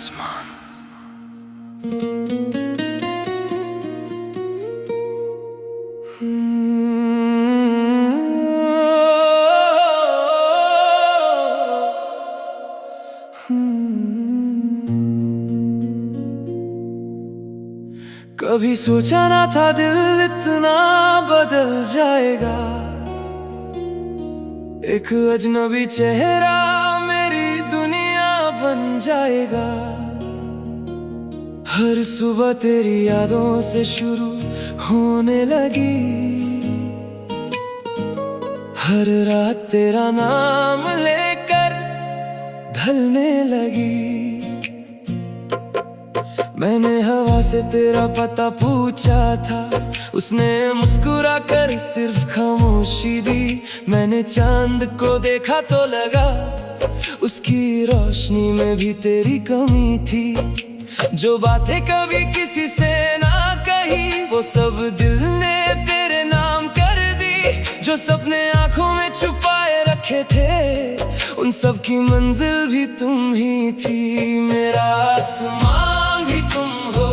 आसमान। कभी सोचा ना था दिल इतना बदल जाएगा। एक अजनबी चेहरा मेरी दुनिया बन जाएगा। हर सुबह तेरी यादों से शुरू होने लगी। हर रात तेरा नाम लेकर ढलने लगी। मैंने हवा से तेरा पता पूछा था, उसने मुस्कुरा कर सिर्फ खामोशी दी। मैंने चांद को देखा तो लगा उसकी रोशनी में भी तेरी कमी थी। जो बातें कभी किसी से ना कही वो सब दिल ने तेरे नाम कर दी। जो सपने आंखों में छुपाए रखे थे उन सब की मंजिल भी तुम ही थी। मेरा आसमान भी तुम हो,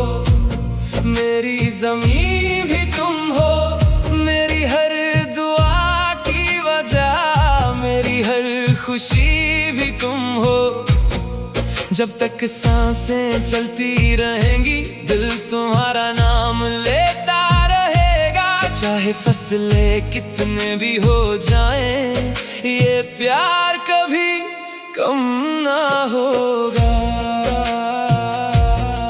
मेरी जमीन भी तुम हो, मेरी हर दुआ की वजह, मेरी हर खुशी भी तुम हो। जब तक सांसें चलती रहेंगी दिल तुम्हारा नाम लेता रहेगा। चाहे फसलें कितने भी हो जाएं, ये प्यार कभी कम ना होगा।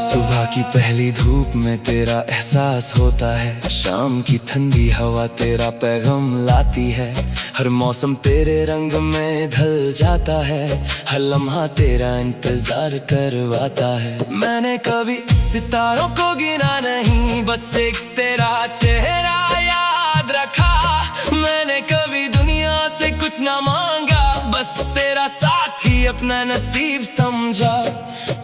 सुबह की पहली धूप में तेरा एहसास होता है, शाम की ठंडी हवा तेरा पैगाम लाती है। हर मौसम तेरे रंग में ढल जाता है, हर लम्हा तेरा इंतजार करवाता है। मैंने कभी सितारों को गिना नहीं, बस एक तेरा चेहरा याद रखा। मैंने कभी दुनिया से कुछ ना मांगा, बस तेरा साथ ही अपना नसीब समझा।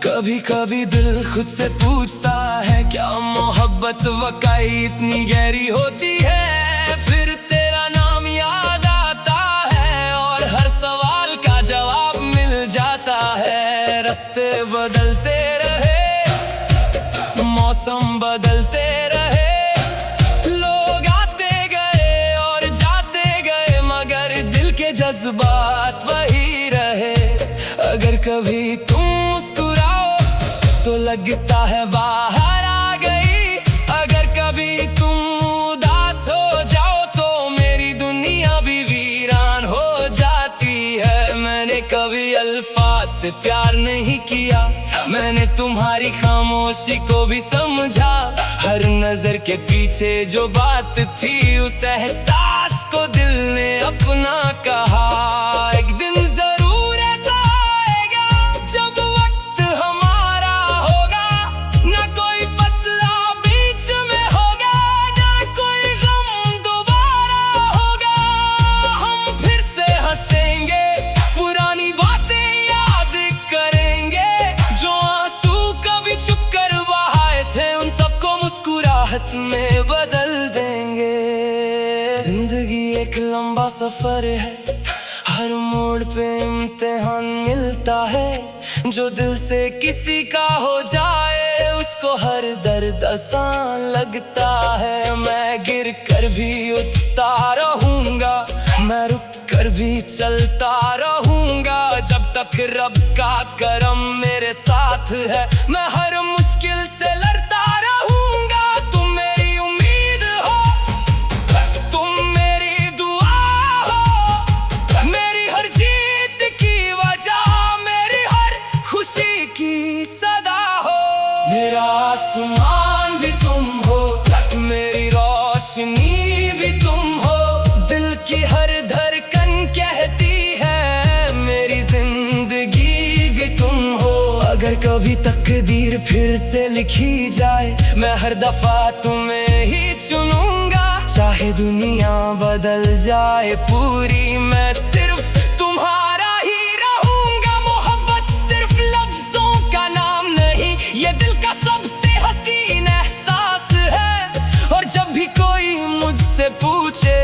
कभी कभी दिल खुद से पूछता है, क्या मोहब्बत वाकई इतनी गहरी होती है? फिर तेरा नाम याद आता है और हर सवाल का जवाब मिल जाता है। रास्ते बदलते रहे, मौसम बदलते रहे, लोग आते गए और जाते गए, मगर दिल के जज्बात वही रहे। अगर कभी तुम मुस्कुराओ तो लगता है बाहर आ गई, अगर कभी तुम उदास हो जाओ तो मेरी दुनिया भी वीरान हो जाती है। मैंने कभी अल्फाज से प्यार नहीं किया, मैंने तुम्हारी खामोशी को भी समझा। हर नजर के पीछे जो बात थी, उस एहसास को दिल ने अपना कहा। एक दिन जरूर ऐसा आएगा जब वक्त हमारा होगा, ना कोई फैसला बीच में होगा, ना कोई गम दोबारा होगा। हम फिर से हंसेंगे, पुरानी बातें याद करेंगे, जो आंसू कभी छुप कर बहाए थे उन सबको मुस्कुराहट में बदल देंगे। जिंदगी एक लंबा सफर है, हर मोड़ पे इम्तिहान मिलता है। जो दिल से किसी का हो जाए उसको हर दर्द आसान लगता है। मैं गिर कर भी उठता रहूंगा, मैं रुक कर भी चलता रहूंगा, जब तक रब का करम मेरे साथ है। मैं हर मुश्किल से लड़ता रहूंगा, तुम मेरी उम्मीद हो, तुम मेरी दुआ हो, मेरी हर जीत की वजह, मेरी हर खुशी की सदा हो। मेरा आसमान भी तुम हो, मेरी रोशनी भी तुम हो, दिल की हर धड़कन कहती है मेरी जिंदगी भी तुम हो। अगर कभी तकदीर फिर से लिखी जाए, मैं हर दफा तुम्हें ही चुनूंगा। चाहे दुनिया बदल जाए पूरी, मैं सिर्फ तुम्हारा ही रहूंगा। मोहब्बत सिर्फ लफ्जों का नाम नहीं, ये दिल का सबसे हसीन एहसास है। और जब भी कोई मुझसे पूछे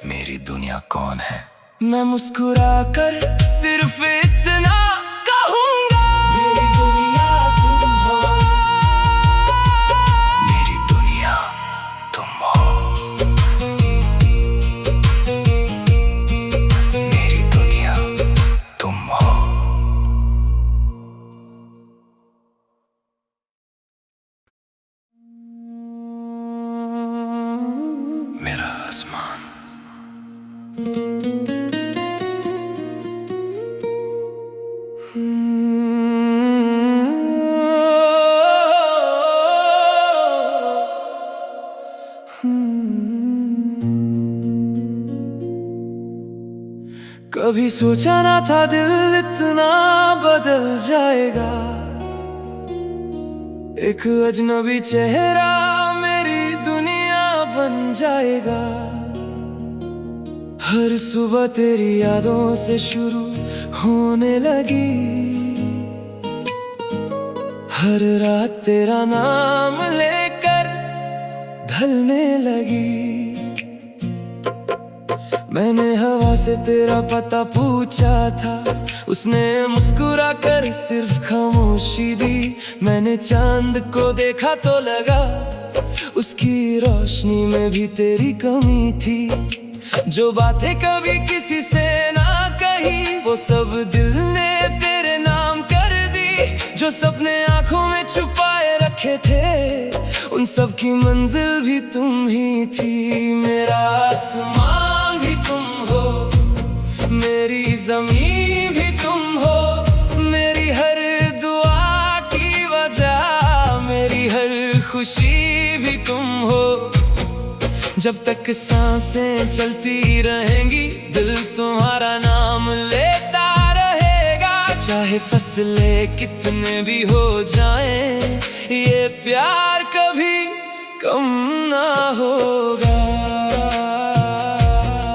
मेरी दुनिया कौन है, मैं मुस्कुरा कर सिर्फ इतना कहूँ। कभी सोचा ना था दिल इतना बदल जाएगा। एक अजनबी चेहरा मेरी दुनिया बन जाएगा। हर सुबह तेरी यादों से शुरू होने लगी। हर रात तेरा नाम लेकर ढलने लगी। मैंने हवा से तेरा पता पूछा था, उसने मुस्कुरा कर सिर्फ खामोशी दी। मैंने चांद को देखा तो लगा उसकी रोशनी में भी तेरी कमी थी। जो बातें कभी किसी से ना कही वो सब दिल ने तेरे नाम कर दी। जो सपने आंखों में छुपाए रखे थे उन सब की मंजिल भी तुम ही थी। मेरा आसमान भी तुम हो, मेरी जमीन भी तुम हो। मेरी हर दुआ की वजह, मेरी हर खुशी भी तुम हो। जब तक सांसें चलती रहेंगी दिल तुम्हारा नाम लेता रहेगा। चाहे फसलें कितने भी हो जाएं, ये प्यार कभी कम ना होगा।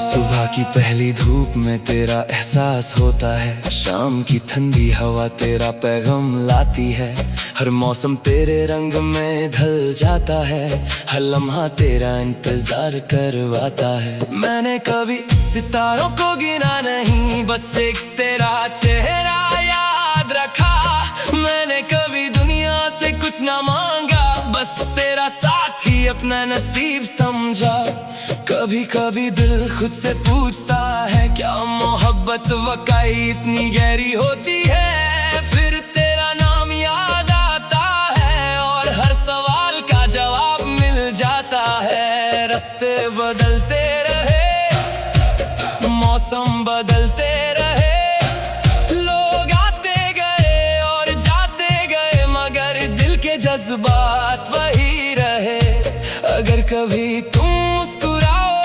सुबह की पहली धूप में तेरा एहसास होता है। शाम की ठंडी हवा तेरा पैगाम लाती है। हर मौसम तेरे रंग में ढल जाता है। हर लम्हा तेरा इंतजार करवाता है। मैंने कभी सितारों को गिना नहीं, बस एक तेरा चेहरा याद रखा। मैंने कभी दुनिया से कुछ ना मांगा, बस तेरा साथ ही अपना नसीब समझा। कभी कभी दिल खुद से पूछता है, क्या मोहब्बत वाकई इतनी गहरी होती है। फिर तेरा नाम याद आता है और हर सवाल का जवाब मिल जाता है। रास्ते बदलते रहे, मौसम बदलते रहे, लोग आते गए और जाते गए, मगर दिल के जज्बात वही रहे। अगर कभी तुम मुस्कुराओ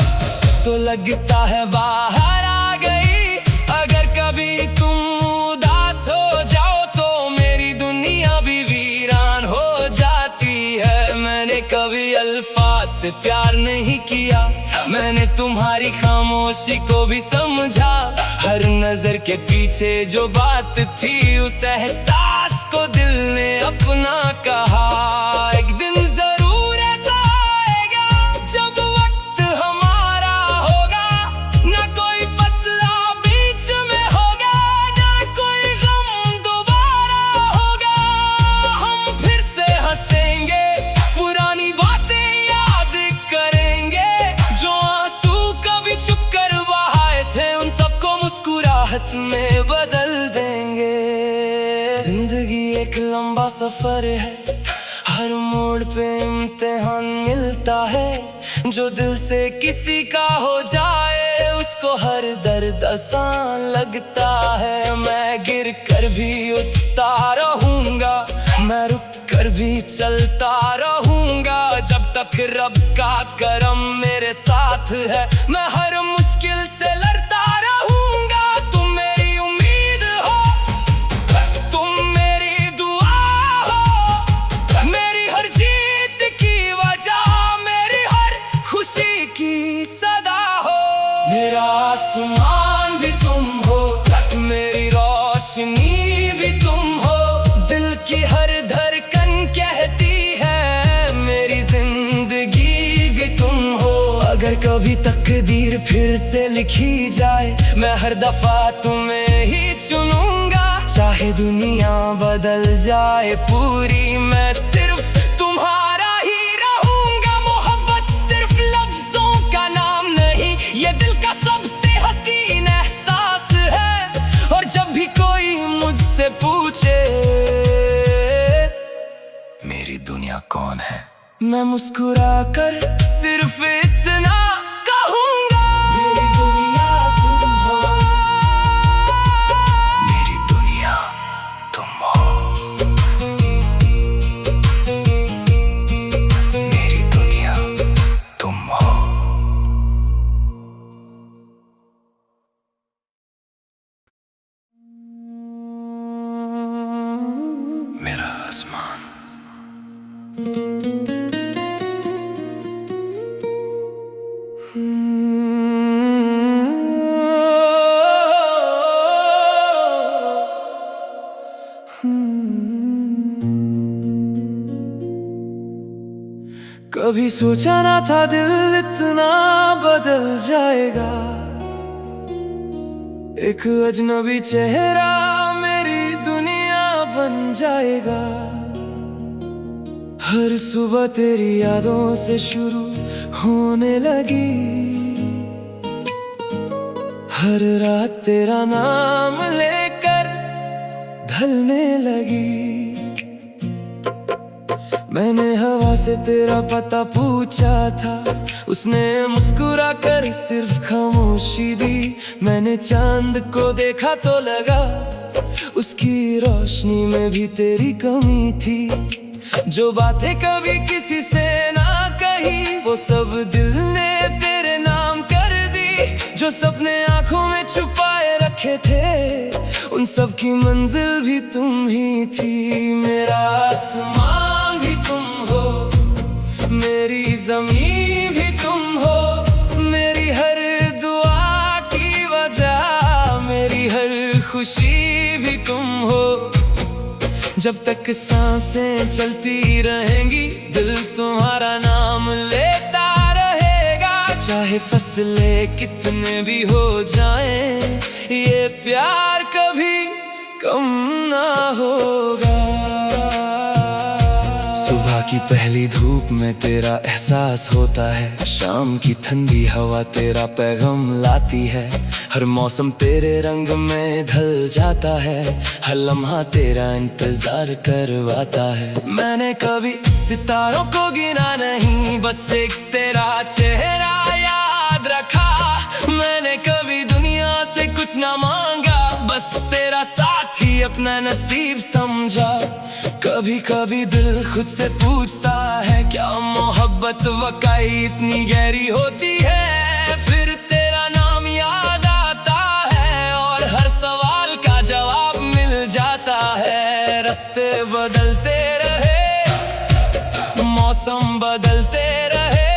तो लगता है बाहर आ गई। अगर कभी तुम उदास हो जाओ तो मेरी दुनिया भी वीरान हो जाती है। मैंने कभी अल्फाज से प्यार नहीं किया, मैंने तुम्हारी खामोशी को भी समझा। हर नजर के पीछे जो बात थी, उस एहसास को दिल ने अपना कहा। एक दिन जरूर ऐसा आएगा जब वक्त हमारा होगा, ना कोई फसला बीच में होगा, ना कोई गम दोबारा होगा। हम फिर से हंसेंगे, पुरानी बातें याद करेंगे। जो आंसू कभी छुप कर बहाए थे, उन सबको मुस्कुराहट में बदल देंगे। जिंदगी एक लंबा सफर है, हर मोड़ पे इम्तिहान मिलता है। जो दिल से किसी का हो जाए उसको हर दर्द आसान लगता है। मैं गिर कर भी उठता रहूंगा, मैं रुक कर भी चलता रहूंगा, जब तक रब का करम मेरे साथ है। मैं हर मुश्किल से लड़ता रहूंगा। तुम मेरी उम्मीद हो, तुम मेरी दुआ हो, मेरी हर जीत की वजह, मेरी हर खुशी की सदा हो। मेरा आसमान भी तुम हो, मेरी रोशनी भी तुम हो। दिल की हर धड़कन कहती है मेरी जिंदगी भी तुम हो। अगर कभी तकदीर फिर से लिखी जाए, मैं हर दफा तुम्हें ही चुनूंगा। चाहे दुनिया बदल जाए पूरी, मैं सिर्फ तुम्हारा ही रहूंगा। मोहब्बत सिर्फ लफ्जों का नाम नहीं, ये दिल का सबसे हसीन एहसास है। और जब भी कोई मुझसे पूछे मेरी दुनिया कौन है, मैं मुस्कुरा कर सिर्फ इतना कहूंगा, मेरी दुनिया कभी सोचा ना था दिल इतना बदल जाएगा। एक अजनबी चेहरा मेरी दुनिया बन जाएगा। हर सुबह तेरी यादों से शुरू होने लगी। हर रात तेरा नाम लेकर ढलने लगी। मैंने हवा से तेरा पता पूछा था, उसने मुस्कुरा कर सिर्फ खामोशी दी। मैंने चांद को देखा तो लगा उसकी रोशनी में भी तेरी कमी थी। जो बातें कभी किसी से ना कही वो सब दिल ने तेरे नाम कर दी। जो सपने आंखों में छुपाए रखे थे उन सब की मंजिल भी तुम ही थी। मेरा आसमान भी तुम हो, मेरी जमीन भी तुम हो, मेरी हर दुआ की वजह, मेरी हर खुशी भी तुम हो। जब तक सांसें चलती रहेंगी दिल तुम्हारा नाम लेता रहेगा। चाहे फसलें कितने भी हो जाएं, ये प्यार कभी कम ना होगा। सुबह की पहली धूप में तेरा एहसास होता है, शाम की ठंडी हवा तेरा पैगाम लाती है। हर मौसम तेरे रंग में ढल जाता है, हर लम्हा तेरा इंतजार करवाता है। मैंने कभी सितारों को गिना नहीं, बस एक तेरा चेहरा याद रखा। मैंने कभी दुनिया से कुछ ना मांगा, बस तेरा साथ ही अपना नसीब समझा। कभी कभी दिल खुद से पूछता है, क्या मोहब्बत वाकई इतनी गहरी होती है। फिर तेरा नाम याद आता है और हर सवाल का जवाब मिल जाता है। रास्ते बदलते रहे, मौसम बदलते रहे,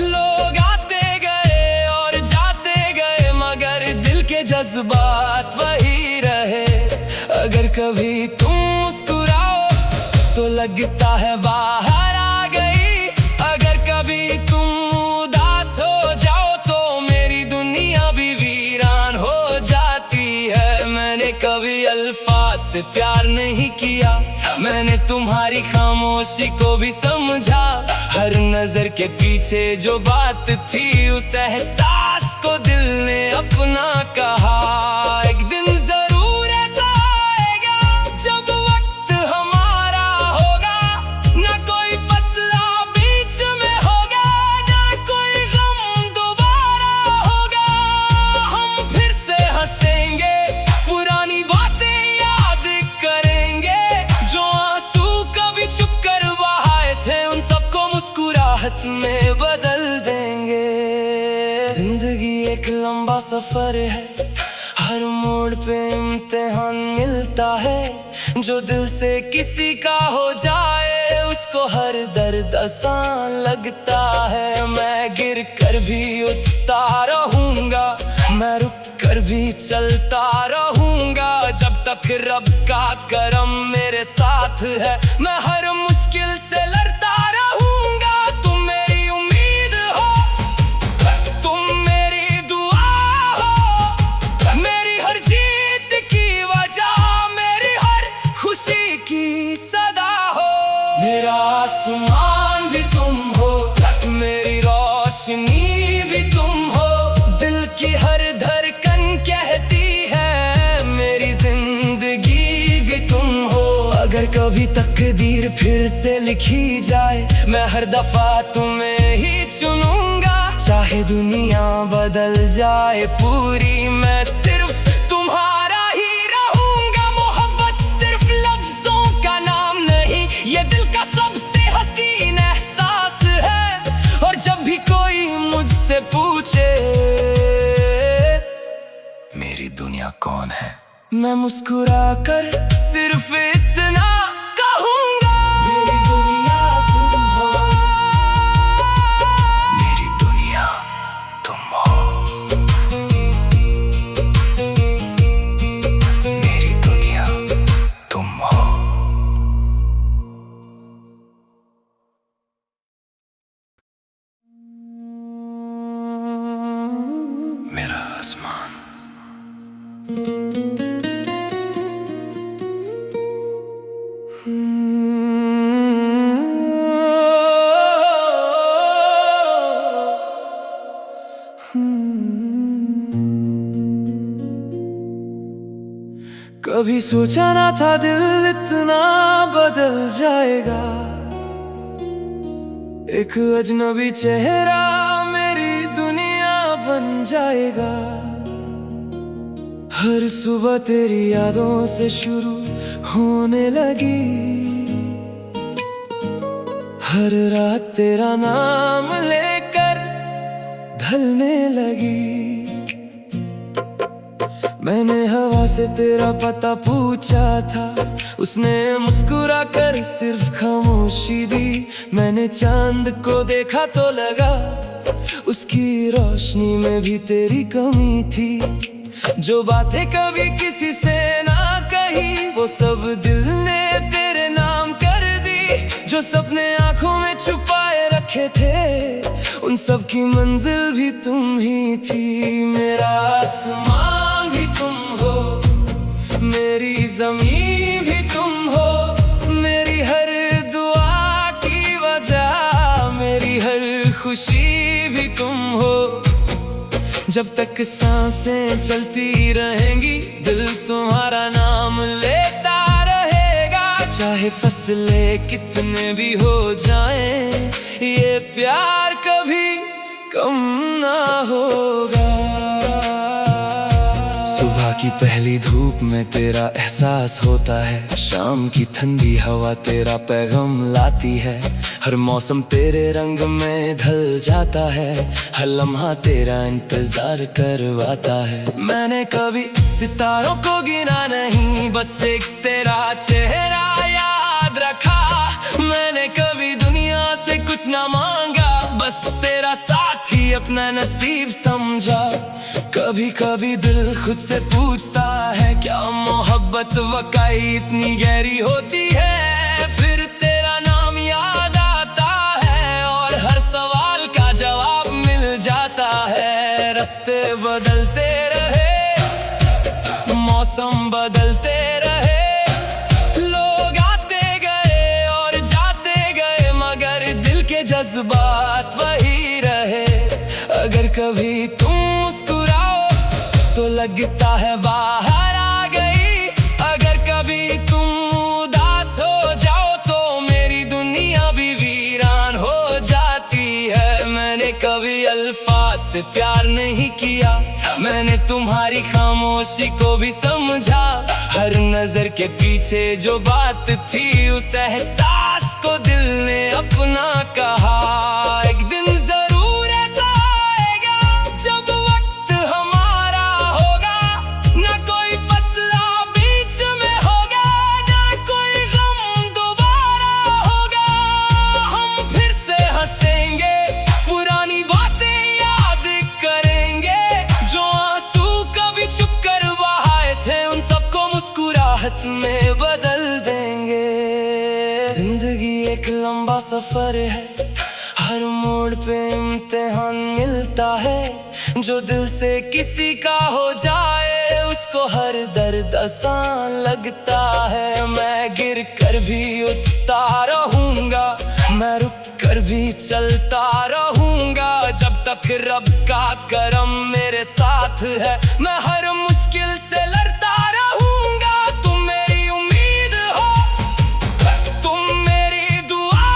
लोग आते गए और जाते गए, मगर दिल के जज्बात वही रहे। अगर कभी तुम मुस्कुराओ तो लगता है बाहर आ गई, अगर कभी तुम उदास हो जाओ तो मेरी दुनिया भी वीरान हो जाती है। मैंने कभी अल्फाज से प्यार नहीं किया, मैंने तुम्हारी खामोशी को भी समझा। हर नजर के पीछे जो बात थी, उस एहसास को दिल ने अपना कहा। एक दिन जरूर ऐसा आएगा जब वक्त हमारा होगा, ना कोई फसला बीच में होगा, ना कोई गम दोबारा होगा। हम फिर से हंसेंगे, पुरानी बातें याद करेंगे, जो आंसू कभी छुप कर बहाए थे उन सबको मुस्कुराहट में बदल देंगे। जिंदगी एक लंबा सफर है, हर मोड़ पे इम्तिहान मिलता है। जो दिल से किसी का हो जाए उसको हर दर्द आसान लगता है। मैं गिर कर भी उठता रहूंगा, मैं रुक कर भी चलता रहूंगा, जब तक रब का करम मेरे साथ है। मैं हर मुश्किल से लड़ता रहूंगा, तुम मेरी उम्मीद हो, तुम मेरी दुआ हो, मेरी हर जीत की वजह, मेरी हर खुशी की सदा हो। मेरा आसमान भी तुम हो, मेरी रोशनी भी तुम हो, दिल की हर धड़कन कहती है मेरी जिंदगी भी तुम हो। अगर कभी तकदीर फिर से लिखी जाए, मैं हर दफा तुम्हें ही चुनूंगा। चाहे दुनिया बदल जाए पूरी, मैं सिर्फ तुम्हारा ही रहूंगा। मोहब्बत सिर्फ लफ्जों का नाम नहीं, ये दिल का सबसे हसीन एहसास है। और जब भी कोई मुझसे पूछे मेरी दुनिया कौन है, मैं मुस्कुरा कर सिर्फ इतना कभी सोचा ना था दिल इतना बदल जाएगा। एक अजनबी चेहरा मेरी दुनिया बन जाएगा। हर सुबह तेरी यादों से शुरू होने लगी। हर रात तेरा नाम लेकर ढलने लगी। मैंने हवा से तेरा पता पूछा था, उसने मुस्कुरा कर सिर्फ खामोशी दी। मैंने चांद को देखा तो लगा उसकी रोशनी में भी तेरी कमी थी। जो बातें कभी किसी से ना कही वो सब दिल ने तेरे नाम कर दी। जो सपने आंखों में छुपाए रखे थे उन सब की मंजिल भी तुम ही थी। मेरा आसमान भी तुम हो, मेरी जमीन भी तुम हो, मेरी हर दुआ की वजह, मेरी हर खुशी भी तुम हो। जब तक सांसें चलती रहेंगी दिल तुम्हारा नाम लेता रहेगा। चाहे फसलें कितने भी हो जाएं, ये प्यार कभी कम ना होगा। सुबह की पहली धूप में तेरा एहसास होता है, शाम की ठंडी हवा तेरा पैगाम लाती है। हर मौसम तेरे रंग में ढल जाता है, हर लम्हा तेरा इंतजार करवाता है। मैंने कभी सितारों को गिना नहीं, बस एक तेरा चेहरा याद रखा। मैंने कभी दुनिया से कुछ ना मांगा, बस तेरा साथ ही अपना नसीब समझा। कभी कभी दिल खुद से पूछता है, क्या मोहब्बत वाकई इतनी गहरी होती है। फिर तेरा नाम याद आता है और हर सवाल का जवाब मिल जाता है। रास्ते बदलते रहे, मौसम बदलते रहे, लोग आते गए और जाते गए, मगर दिल के जज्बात वही रहे। अगर कभी तुम मुस्कुराओ तो लगता है बाहर आ गई, अगर कभी तुम उदास हो जाओ तो मेरी दुनिया भी वीरान हो जाती है। मैंने कभी अल्फाज से प्यार नहीं किया, मैंने तुम्हारी खामोशी को भी समझा। हर नजर के पीछे जो बात थी, उस एहसास को दिल ने अपना कहा। एक दिन जरूर ऐसा आएगा जब वक्त हमारा होगा, ना कोई फैसला बीच में होगा, ना कोई गम दोबारा होगा। हम फिर से हंसेंगे, पुरानी बातें याद करेंगे, जो आंसू कभी चुप कर बहाए थे उन सबको मुस्कुराहट में बदल देंगे। जिंदगी एक लंबा सफर है, हर मोड़ पे इम्तिहान मिलता है। जो दिल से किसी का हो जाए उसको हर दर्द आसान लगता है। मैं गिर कर भी उठता रहूंगा, मैं रुक कर भी चलता रहूंगा, जब तक रब का करम मेरे साथ है। मैं हर मुश्किल से लड़ता रहूंगा, तुम मेरी उम्मीद हो, तुम मेरी दुआ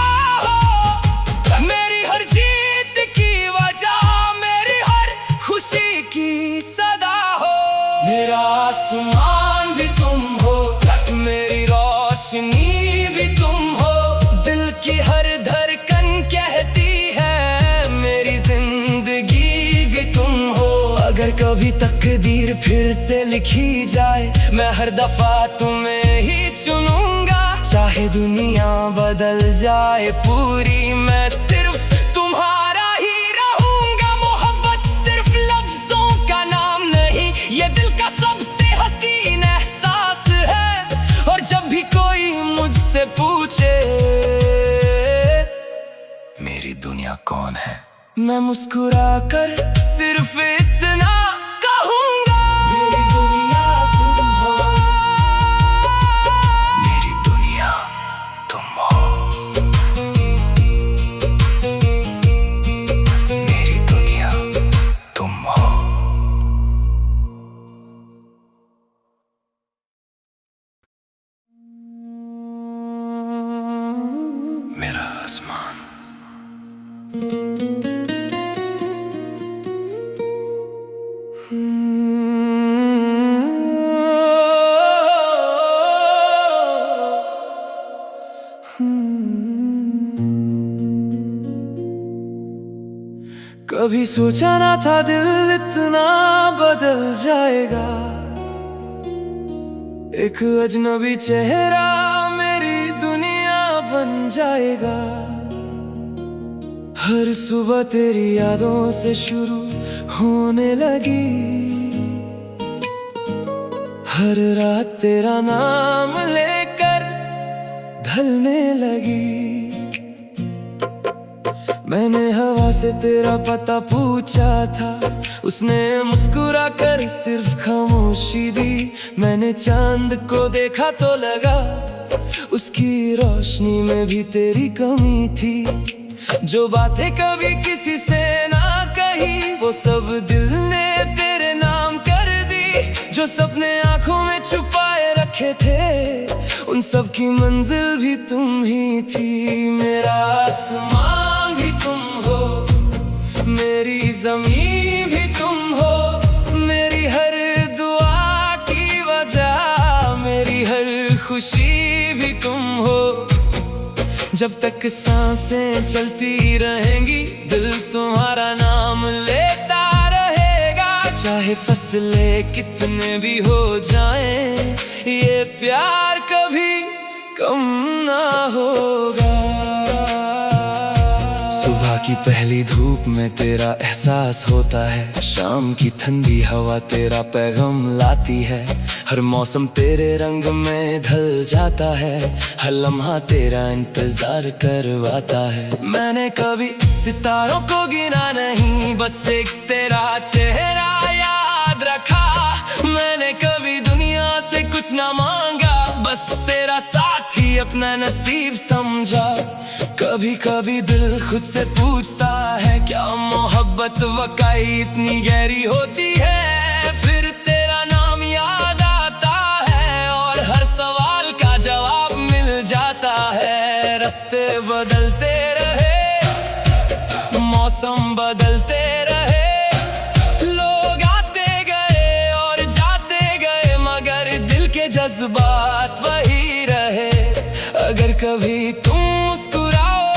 हो, मेरी हर जीत की वजह, मेरी हर खुशी की सदा हो। मेरा आसमान भी तुम हो, मेरी रोशनी भी तुम हो, दिल की हर धड़कन कहती है मेरी जिंदगी भी तुम हो। अगर कभी तकदीर फिर से लिखी जाए, मैं हर दफा तुम्हें ही चुनूंगा। चाहे दुनिया बदल जाए पूरी, मैं सिर्फ तुम्हारा ही रहूंगा। मोहब्बत सिर्फ लफ्जों का नाम नहीं, ये दिल का सबसे हसीन एहसास है। और जब भी कोई मुझसे पूछे मेरी दुनिया कौन है, मैं मुस्कुरा कर सिर्फ इतना कहूंगा, मेरी दुनिया कभी सोचा ना था दिल इतना बदल जाएगा। एक अजनबी चेहरा मेरी दुनिया बन जाएगा। हर सुबह तेरी यादों से शुरू होने लगी। हर रात तेरा नाम लेकर ढलने लगी। मैंने हवा से तेरा पता पूछा था, उसने मुस्कुरा कर सिर्फ खामोशी दी। मैंने चांद को देखा तो लगा उसकी रोशनी में भी तेरी कमी थी। जो बातें कभी किसी से ना कही वो सब दिल ने तेरे नाम कर दी। जो सपने आंखों में छुपाए रखे थे उन सब की मंजिल भी तुम ही थी। मेरा आसमां भी तुम हो, मेरी जमीन भी तुम हो, मेरी हर दुआ की वजह, मेरी हर खुशी भी तुम हो। जब तक सांसें चलती रहेंगी दिल तुम्हारा नाम लेता रहेगा। चाहे फसलें कितने भी हो जाएं, ये प्यार कभी कम ना होगा। सुबह की पहली धूप में तेरा एहसास होता है, शाम की ठंडी हवा तेरा पैगाम लाती है। हर मौसम तेरे रंग में ढल जाता है, हर लम्हा तेरा इंतजार करवाता है। मैंने कभी सितारों को गिना नहीं, बस एक तेरा चेहरा याद रखा। मैंने कभी दुनिया से कुछ ना मांगा, बस तेरा साथ ही अपना नसीब समझा। कभी कभी दिल खुद से पूछता है, क्या मोहब्बत वाकई इतनी गहरी होती है। फिर तेरा नाम याद आता है और हर सवाल का जवाब मिल जाता है। रास्ते बदलते रहे, मौसम बदलते रहे, लोग आते गए और जाते गए, मगर दिल के जज्बात वही रहे। अगर कभी तुम मुस्कुराओ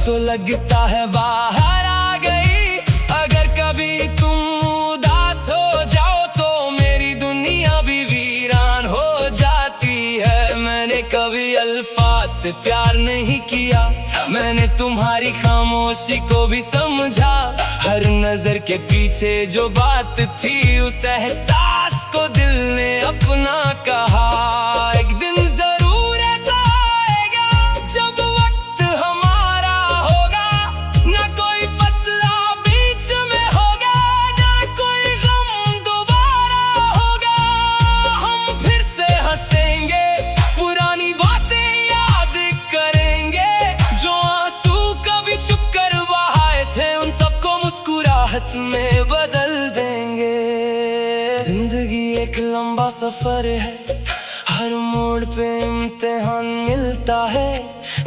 तो लगता है बाहर आ गई, अगर कभी तुम उदास हो जाओ तो मेरी दुनिया भी वीरान हो जाती है। मैंने कभी अल्फाज से प्यार नहीं किया, मैंने तुम्हारी खामोशी को भी समझा। हर नजर के पीछे जो बात थी, उस एहसास को दिल ने अपना कहा। एक दिन जरूर ऐसा आएगा जब वक्त हमारा होगा, ना कोई फसला बीच में होगा, ना कोई गम दोबारा होगा। हम फिर से हंसेंगे, पुरानी बातें याद करेंगे, जो आंसू कभी छुप कर बहाए थे उन सबको मुस्कुराहट में बदल देंगे। जिंदगी एक लंबा सफर है, हर मोड़ पे इम्तिहान मिलता है।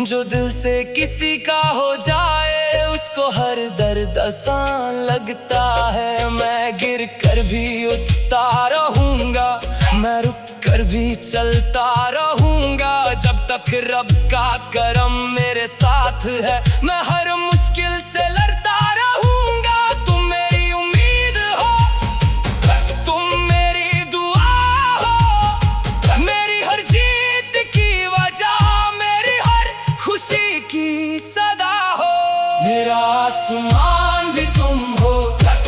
जो दिल से किसी का हो जाए उसको हर दर्द आसान लगता है। मैं गिर कर भी उठता रहूंगा, मैं रुक कर भी चलता रहूंगा, जब तक रब का करम मेरे साथ है। मैं हर मुश्किल से लड़ता रहूंगा, तुम मेरी उम्मीद हो, तुम मेरी दुआ हो, मेरी हर जीत की वजह, मेरी हर खुशी की सदा हो। मेरा आसमान भी तुम हो,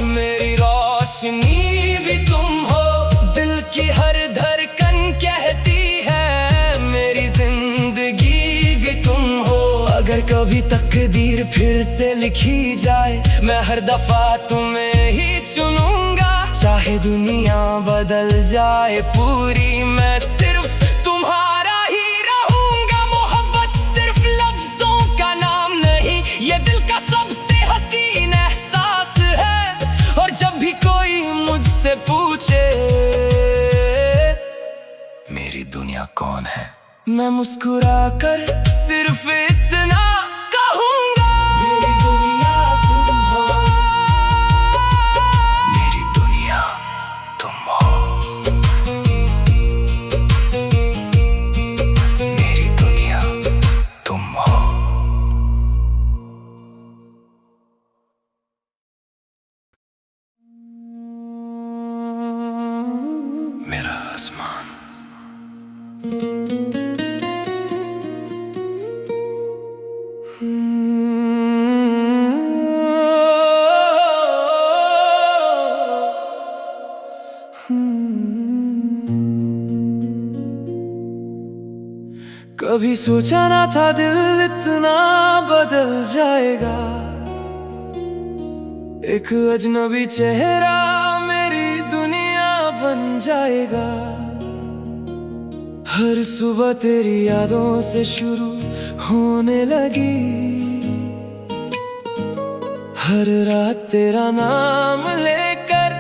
मेरी रोशनी भी तुम हो, दिल की हर धड़कन कहती है मेरी जिंदगी भी तुम हो। अगर कभी तकदीर फिर से लिखी जाए, मैं हर दफा तुम्हें ही चुनूंगा। चाहे दुनिया बदल जाए पूरी, मैं सिर्फ तुम्हारा ही रहूंगा। मोहब्बत सिर्फ लफ्जों का नाम नहीं, ये दिल का सबसे हसीन एहसास है। और जब भी कोई मुझसे पूछे मेरी दुनिया कौन है, मैं मुस्कुरा कर सिर्फ इतना कभी सोचा ना था दिल इतना बदल जाएगा। एक अजनबी चेहरा मेरी दुनिया बन जाएगा। हर सुबह तेरी यादों से शुरू होने लगी। हर रात तेरा नाम लेकर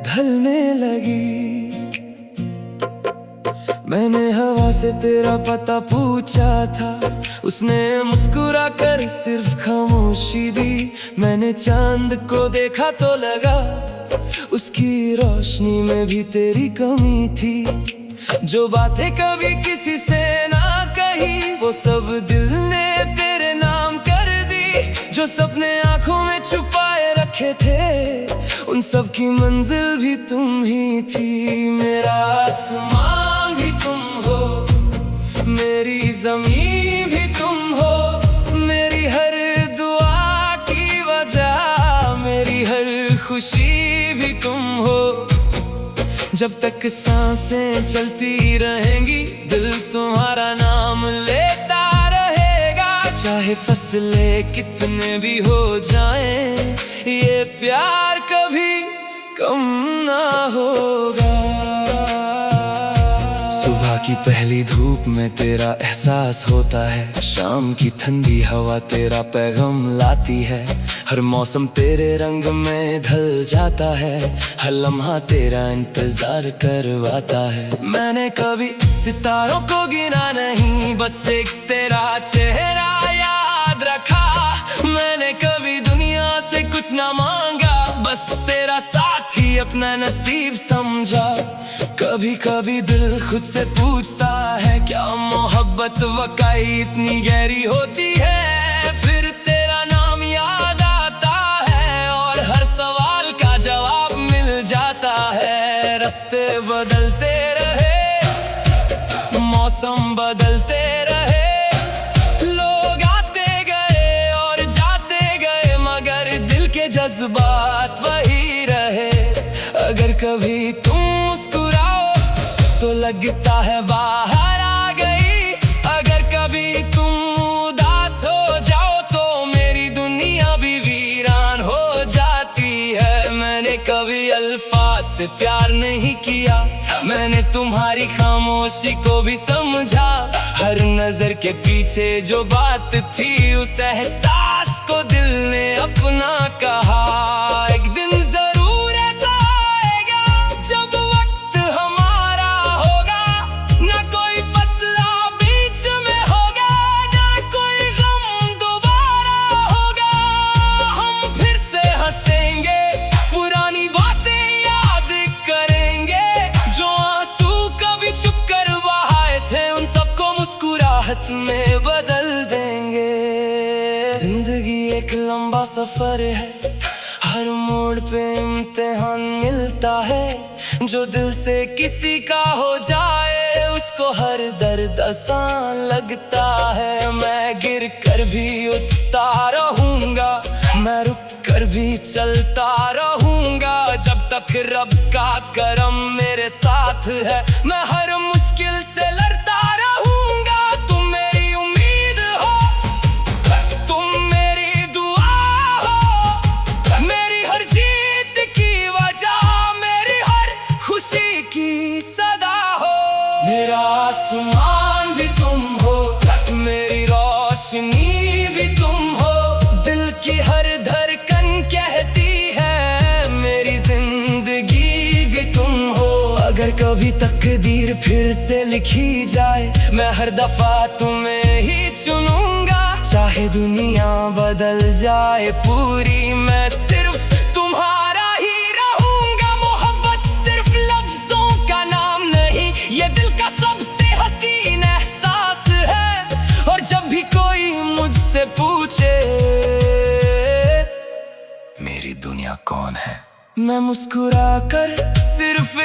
ढलने लगी। मैंने हवा से तेरा पता पूछा था, उसने मुस्कुरा कर सिर्फ खामोशी दी। मैंने चांद को देखा तो लगा उसकी रोशनी में भी तेरी कमी थी। जो बातें कभी किसी से ना कही वो सब दिल ने तेरे नाम कर दी। जो सपने आंखों में छुपाए रखे थे उन सब की मंजिल भी तुम ही थी। मेरा आसमां भी तुम हो, मेरी जमीन भी तुम हो। मेरी हर दुआ की वजह, मेरी हर खुशी भी तुम हो। जब तक सांसें चलती रहेंगी दिल तुम्हारा नाम लेता रहेगा। चाहे फसलें कितने भी हो जाएं, ये प्यार कभी कम ना होगा। सुबह की पहली धूप में तेरा एहसास होता है। शाम की ठंडी हवा तेरा पैगाम लाती है। हर मौसम तेरे रंग में ढल जाता है। हर लम्हा तेरा इंतजार करवाता है। मैंने कभी सितारों को गिना नहीं, बस एक तेरा चेहरा याद रखा। मैंने कभी दुनिया से कुछ ना मांगा, बस तेरा साथ ही अपना नसीब समझा। कभी कभी दिल खुद से पूछता है, क्या मोहब्बत वाकई इतनी गहरी होती है। फिर तेरा नाम याद आता है और हर सवाल का जवाब मिल जाता है। रास्ते बदलते रहे, मौसम बदलते रहे, लोग आते गए और जाते गए, मगर दिल के जज्बात वही रहे। अगर कभी तुम तो लगता है बाहर आ गई। अगर कभी तुम उदास हो जाओ तो मेरी दुनिया भी वीरान हो जाती है। मैंने कभी अल्फाज से प्यार नहीं किया, मैंने तुम्हारी खामोशी को भी समझा। हर नजर के पीछे जो बात थी उस एहसास को दिल ने अपना कहा। एक दिन जरूर ऐसा आएगा जब वक्त हमारा होगा, ना कोई फसला बीच में होगा, ना कोई गम दोबारा होगा। हम फिर से हंसेंगे, पुरानी बातें याद करेंगे, जो आंसू कभी चुप कर बहाए थे उन सबको मुस्कुराहट में बदल देंगे। जिंदगी एक लंबा सफर है, हर मोड़ पे इम्तिहान मिलता है। जो दिल से किसी का हो जाए उसको हर दर्द आसान लगता है। मैं गिर कर भी उठता रहूंगा, मैं रुक कर भी चलता रहूंगा, जब तक रब का करम मेरे साथ है। मैं हर मुश्किल से लड़ता रहूंगा, तुम मेरी उम्मीद हो, तुम मेरी दुआ हो, मेरी हर जीत की वजह, मेरी हर खुशी की सदा हो। मेरा आसमान भी तुम हो, मेरी रोशनी भी तुम हो, दिल की हर धड़कन कहती है मेरी जिंदगी भी तुम हो। अगर कभी तकदीर फिर से लिखी जाए, मैं हर दफा तुम्हें ही चुनूंगा। चाहे दुनिया बदल जाए पूरी, मैं सिर्फ तुम्हारा ही रहूंगा। मोहब्बत सिर्फ लफ्जों का नाम नहीं, ये दिल का सबसे हसीन एहसास है। और जब भी कोई मुझसे पूछे मेरी दुनिया कौन है, मैं मुस्कुरा कर सिर्फ